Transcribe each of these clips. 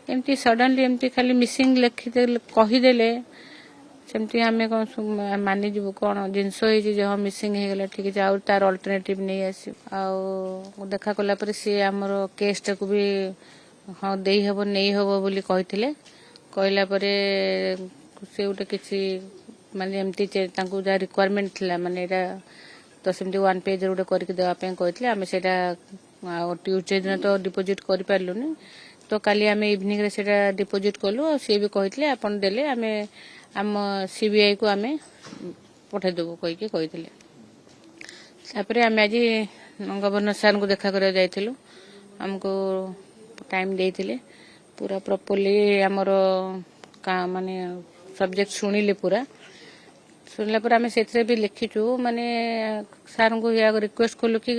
एमती सडनली एमती खाली मिसिंग लिखिदे कहीदेले सेमती आम कौन मानिजु कौन जिनस हो मिसिंग हो गला ठीक है आउ तार अल्टरनेटिव नहीं आस देखा कलापर सी आमर केसटा को भी हाँ दे हब नहीं हब बोली कहते कहला से गोटे किसी माने एमती जहाँ रिक्वायरमेंट थिला माने एटा तो सेमती 1 पेज गोटे करके देवाई कहते आम से ट्यूजडे दिन तो डिपोजिट कर पार्लुनी तो काली आम इवनिंग रे सेटा डिपोजिट कलु और सी भी कहते आपन देले आम आम सीबीआई को आम पठेदेबू कहते आम आज गवर्नर सार को देखा कर जाइलु आमको टाइम देते पूरा प्रॉपर्ली आमर माने सब्जेक्ट शुणिले पूरा शुणला पर आम से भी लिखीचु माने सार को या रिक्वेस्ट कलु कि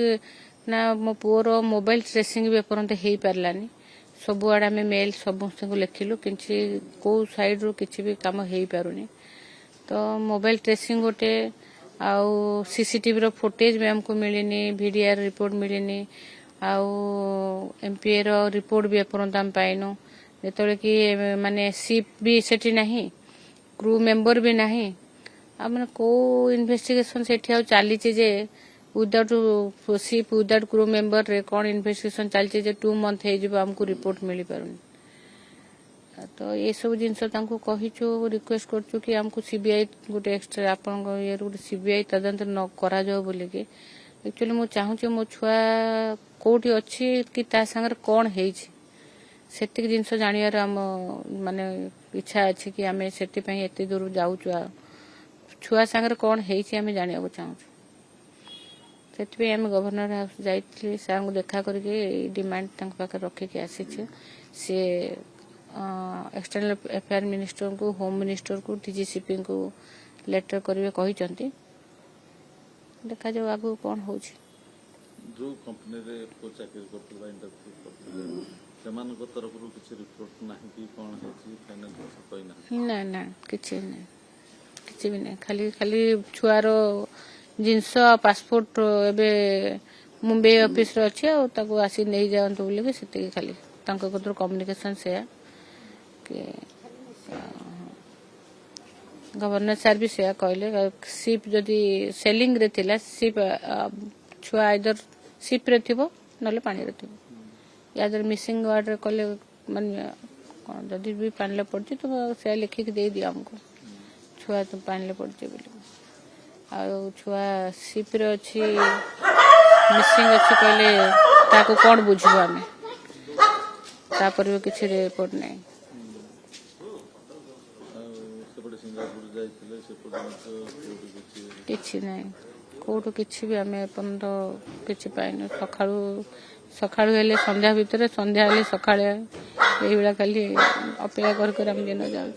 ना मो पुअर मोबाइल ट्रेसिंग भी एपर्यंत हो पारानी सबुआड़े आम मेल समस्त लिखिलु कि कौ साइड रू किसी भी कम हो पारुनी तो मोबाइल ट्रेसिंग गोटे आउ सीसीटीवी रो फुटेज भी हमको मिलनी वीडीआर रिपोर्ट मिलनी आउ एमपीए रो रिपोर्ट भी एपर्यंत आम पाइनु जो कि माने सिप भी सेठी नहीं क्रू मेंबर भी नहीं मैंने कौ इन्वेस्टिगेशन से चली जे without ship without crew member रे कौन इन्वेस्टिगेशन चलती 2 मंथ हमको रिपोर्ट मिल पारुनी तो ये सब जिनस कहीचु रिक्वेस्ट करचु कि हमको सीबीआई गोटे एक्सट्रा आपण ये गोटे सीबीआई तदंत न करा जाओ बोली कि एक्चुअली मु चाहूँ मो छुआ कोठी अच्छी कि ता संगे कौन हेछि सेतिक जिनस जानियार आम माने इच्छा अच्छी कि आम से एत दूर जाऊँ छुआ संगे कौन हेछि आम जानिया चाहूँ से आम गवर्नर हाउस जाइए सार को देखा करके डिमांड पाखे रखिकी आसी सी एक्सटर्नल अफेयर मिनिस्टर को होम मिनिस्टर को डीजीसीपी को लेटर करेंगे कहते देखा जाओ आगु कौन हो जो कंपनी रे चाकरी करथबा इंटरव्यू करथबा समान को तरफ रो किछ रिपोर्ट नाही कि कोन हेछि फाइनल कोइ ना ना किछ भी नहीं खाली खाली छुआरो जिनस पासपोर्ट एबे मुंबई ऑफिस रे अछि आ ताको आसी नै जावंत बोले कि सेति खाली तांको कतर कम्युनिकेशन से कि गवर्नर सर भी से कहले सिप जदि सेलिंग रे थिला सिप छुआ इधर सिप रे थिबो नले पानी रे थिबो यादर मिसिंग वार्ड रे कले माने कोन जदि भी पानी ले पड़ती तो से लिखि के दे दिया हमको छुआ तो पानी ले पड़ती बोले आ छुआ सिप रे अछि मिसिंग अछि कहले ताको कोन बुझबो हमें तापर भी किछ रिपोर्ट नै किछि नै कोठो किछि भी आम एपर्यंत किछि पाइनु सकाळु हेले संध्या भितर संध्या हेले सकाळे एई बेला खाली अपेक्षा कर हम दिन जाऊ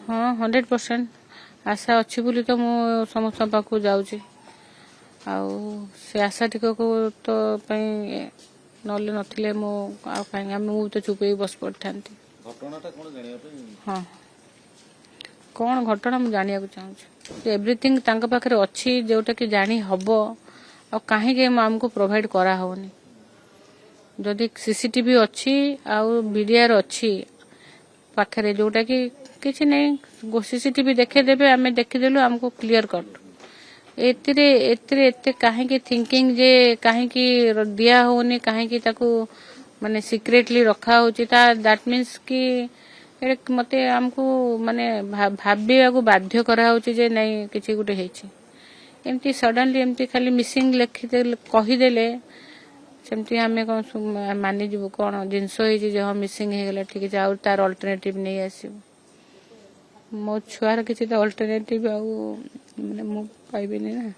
हाँ 100% आशा अच्छी बोली तो मु समस्त पाखु जाऊँ आउ से आशा टिक को तो नले नथिले मो आ काहे मु तो चुप ही बस पड़थांती घटनाटा कोन जानिया हाँ कौन घटना मुझे जानिया चाहूँ एवरीथिंग तांका पाखरे अच्छी जोटा कि जानी हबो आ कहीं आमको प्रोवाइड करा होनी जदि सीसीटीवी अच्छी आउ वीडीआर अच्छी पाखरे जोटा कि किसी नहीं सीसीटीवी देखे देबे आम देखीदेलु आमको क्लियर कट एते कहीं थिंकिंग जे कहीं दिया होनी कहीं ताकू माने सिक्रेटली रखा होची दैट मीन्स कि मते हमको माने भाबिया को बाध्य करा होची जे नहीं किछि गुटे हेछि एमती सडनली एमती खाली मिसिंग लिखिदे कहीदेले सेमती आम कौन मानिजु कौन जिनस हो मिसिंग हो गला ठीक है आउ तार अल्टरनेटिव नहीं आसब मो छुआर किसी तो अल्टरनेटिव आउ माने मु पाइबेनी ना।